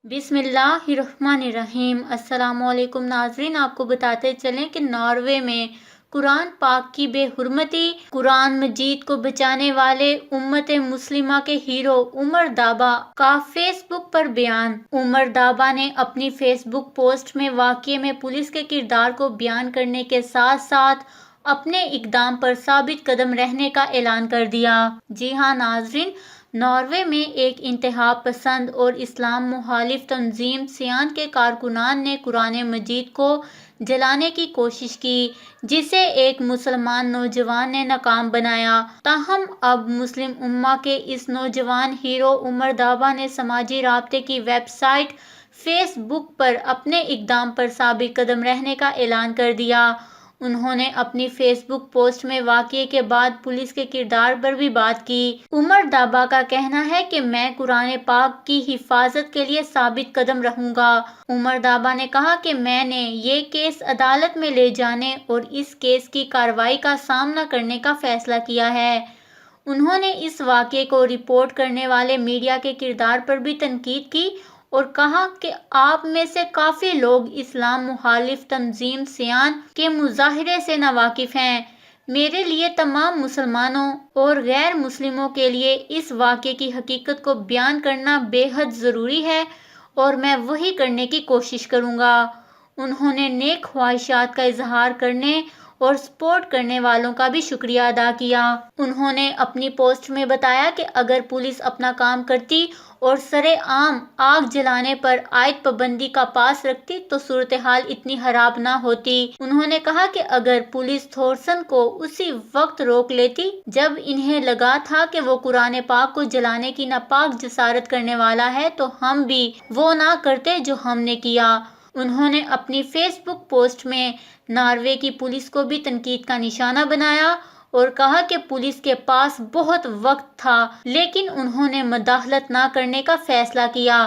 बिस्मिल्लाहिर्रहमानिर्रहीम। अस्सलाम वालेकुम नाज़रीन, आपको बताते चलें कि नॉर्वे में कुरान पाक की बेहुरमती, कुरान मजीद को बचाने वाले उम्मत मुस्लिमा के हीरो उमर दाबा का फेसबुक पर बयान। उमर दाबा ने अपनी फेसबुक पोस्ट में वाक़ये में पुलिस के किरदार को बयान करने के साथ साथ अपने इक़दाम पर साबित कदम रहने का ऐलान कर दिया। जी हाँ नाज़रीन, नॉर्वे में एक इंतहा पसंद और इस्लाम मुखालिफ तंजीम सियान के कारकुनान ने कुरान मजीद को जलाने की कोशिश की, जिसे एक मुसलमान नौजवान ने नाकाम बनाया। ताहम अब मुस्लिम उम्मा के इस नौजवान हीरो उमर दाबा ने समाजी राब्ते की वेबसाइट फेसबुक पर अपने इक़दाम पर साबित कदम रहने का ऐलान कर दिया। उन्होंने अपनी फेसबुक पोस्ट में वाक़ये के बाद पुलिस के किरदार पर भी बात की। उमर दाबा का कहना है कि मैं कुरान पाक की हिफाजत के लिए साबित कदम रहूंगा। उमर दाबा ने कहा कि मैंने ये केस अदालत में ले जाने और इस केस की कार्रवाई का सामना करने का फैसला किया है। उन्होंने इस वाक़ये को रिपोर्ट करने वाले मीडिया के किरदार पर भी तनकीद की और कहा कि आप में से काफ़ी लोग इस्लाम मुखालिफ तंजीम सियान के मुजाहिरे से नावाकिफ़ हैं। मेरे लिए तमाम मुसलमानों और गैर मुस्लिमों के लिए इस वाक़ये की हकीकत को बयान करना बेहद ज़रूरी है और मैं वही करने की कोशिश करूँगा। उन्होंने नेक ख्वाहिशात का इजहार करने और सपोर्ट करने वालों का भी शुक्रिया अदा किया। उन्होंने अपनी पोस्ट में बताया कि अगर पुलिस अपना काम करती और सरेआम आग जलाने पर आयद पाबंदी का पास रखती तो सूरत हाल इतनी खराब ना होती। उन्होंने कहा कि अगर पुलिस थॉर्सन को उसी वक्त रोक लेती जब इन्हें लगा था कि वो कुरान पाक को जलाने की नापाक जसारत करने वाला है, तो हम भी वो ना करते जो हमने किया। उन्होंने अपनी फेसबुक पोस्ट में नॉर्वे की पुलिस को भी तनकीद का निशाना बनाया और कहा कि पुलिस के पास बहुत वक्त था, लेकिन उन्होंने मुदाखलत न करने का फैसला किया।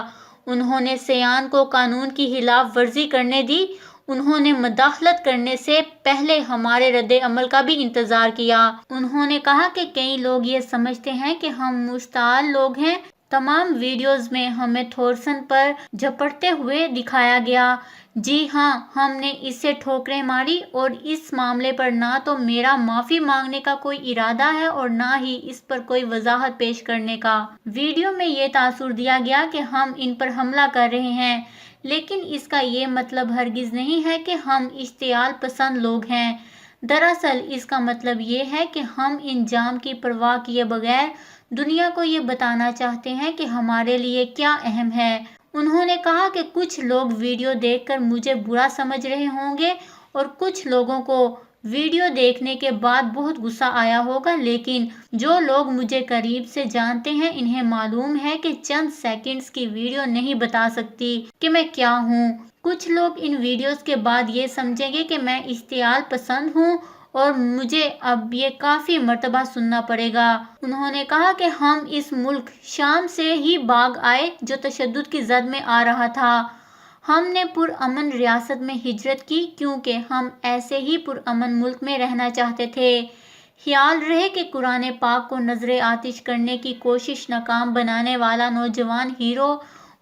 उन्होंने सियान को कानून की खिलाफ वर्जी करने दी। उन्होंने मुदाखलत करने से पहले हमारे रद्द अमल का भी इंतजार किया। उन्होंने कहा कि कई लोग ये समझते हैं कि हम मुश्ताल लोग हैं। तमाम वीडियोस में हमें थॉर्सन पर झपटते हुए दिखाया गया। जी हाँ, हमने इससे ठोकरें मारी और इस मामले पर ना तो मेरा माफ़ी मांगने का कोई इरादा है और ना ही इस पर कोई वजाहत पेश करने का। वीडियो में ये तासुर दिया गया कि हम इन पर हमला कर रहे हैं, लेकिन इसका ये मतलब हरगिज़ नहीं है कि हम इश्तियाल पसंद लोग हैं। दरअसल इसका मतलब ये है कि हम इंजाम की परवाह किए बगैर दुनिया को ये बताना चाहते हैं कि हमारे लिए क्या अहम है। उन्होंने कहा कि कुछ लोग वीडियो देखकर मुझे बुरा समझ रहे होंगे और कुछ लोगों को वीडियो देखने के बाद बहुत गुस्सा आया होगा, लेकिन जो लोग मुझे करीब से जानते हैं इन्हें मालूम है कि चंद सेकंड्स की वीडियो नहीं बता सकती कि मैं क्या हूँ। कुछ लोग इन वीडियोस के बाद ये समझेंगे कि मैं इश्तियाल पसंद हूँ और मुझे अब ये काफ़ी मर्तबा सुनना पड़ेगा। उन्होंने कहा कि हम इस मुल्क शाम से ही भाग आए जो तशद्दुद की जद में आ रहा था। हमने पुरअमन रियासत में हिजरत की क्योंकि हम ऐसे ही पुरअमन मुल्क में रहना चाहते थे। ख्याल रहे कि कुरान पाक को नजर आतिश करने की कोशिश नाकाम बनाने वाला नौजवान हीरो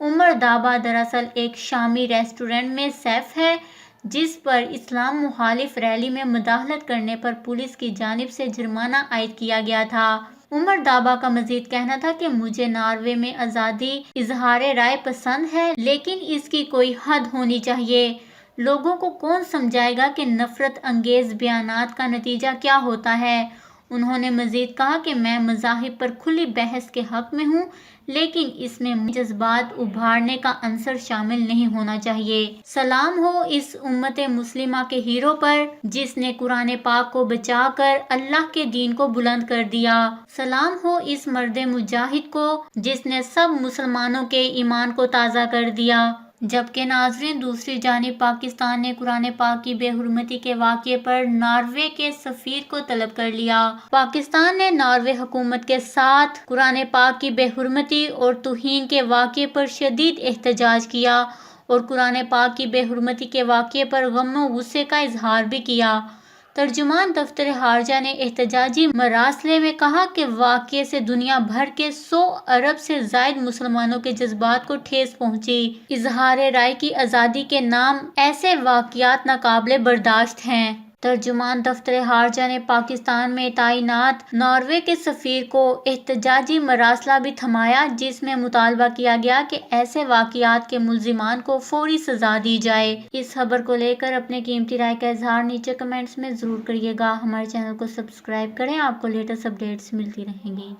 उमर दाबा दरअसल एक शामी रेस्टोरेंट में शेफ है, जिस पर इस्लाम मुखालिफ रैली में मुदाखलत करने पर पुलिस की जानिब से जुर्माना आयद किया गया था। उमर दाबा का मजीद कहना था कि मुझे नॉर्वे में आज़ादी इजहार राय पसंद है, लेकिन इसकी कोई हद होनी चाहिए। लोगों को कौन समझाएगा कि नफरत अंगेज बयानात का नतीजा क्या होता है। उन्होंने मजीद कहा कि मैं मज़ाहिब पर खुली बहस के हक में हूँ, लेकिन इसमें जज्बात उभारने का अंसर शामिल नहीं होना चाहिए। सलाम हो इस उम्मत मुस्लिमा के हीरो पर जिसने कुरान पाक को बचाकर अल्लाह के दीन को बुलंद कर दिया। सलाम हो इस मर्द मुजाहिद को जिसने सब मुसलमानों के ईमान को ताज़ा कर दिया। जबकि नाज़रीन, दूसरी जानिब पाकिस्तान ने कुरान पाक की बेहुरमती के वाक़ये पर नॉर्वे के सफ़ीर को तलब कर लिया। पाकिस्तान ने नॉर्वे हुकूमत के साथ कुरान पाक की बेहुरमती और तौहीन के वाक़ये पर शदीद एहतजाज किया और कुरान पाक की बेहुरमती के वाक़ये पर गम व गुस्से का इजहार भी किया। ترجمان دفتر خارجہ نے احتجاجی مراسلے میں کہا کہ واقعے سے دنیا بھر کے 100 ارب سے زائد مسلمانوں کے جذبات کو ٹھیس پہنچی۔ اظہار رائے کی آزادی کے نام ایسے واقعات ناقابل برداشت ہیں۔ ترجمان دفتر خارجہ نے پاکستان میں تعینات ناروے کے سفیر کو احتجاجی مراسلہ بھی تھمایا، جس میں مطالبہ کیا گیا کہ ایسے واقعات کے ملزمان کو فوری سزا دی جائے۔ اس خبر کو لے کر اپنے قیمتی رائے کا اظہار نیچے کمنٹس میں ضرور کریے گا۔ ہمارے چینل کو سبسکرائب کریں، آپ کو لیٹسٹ اپڈیٹس ملتی رہیں گی۔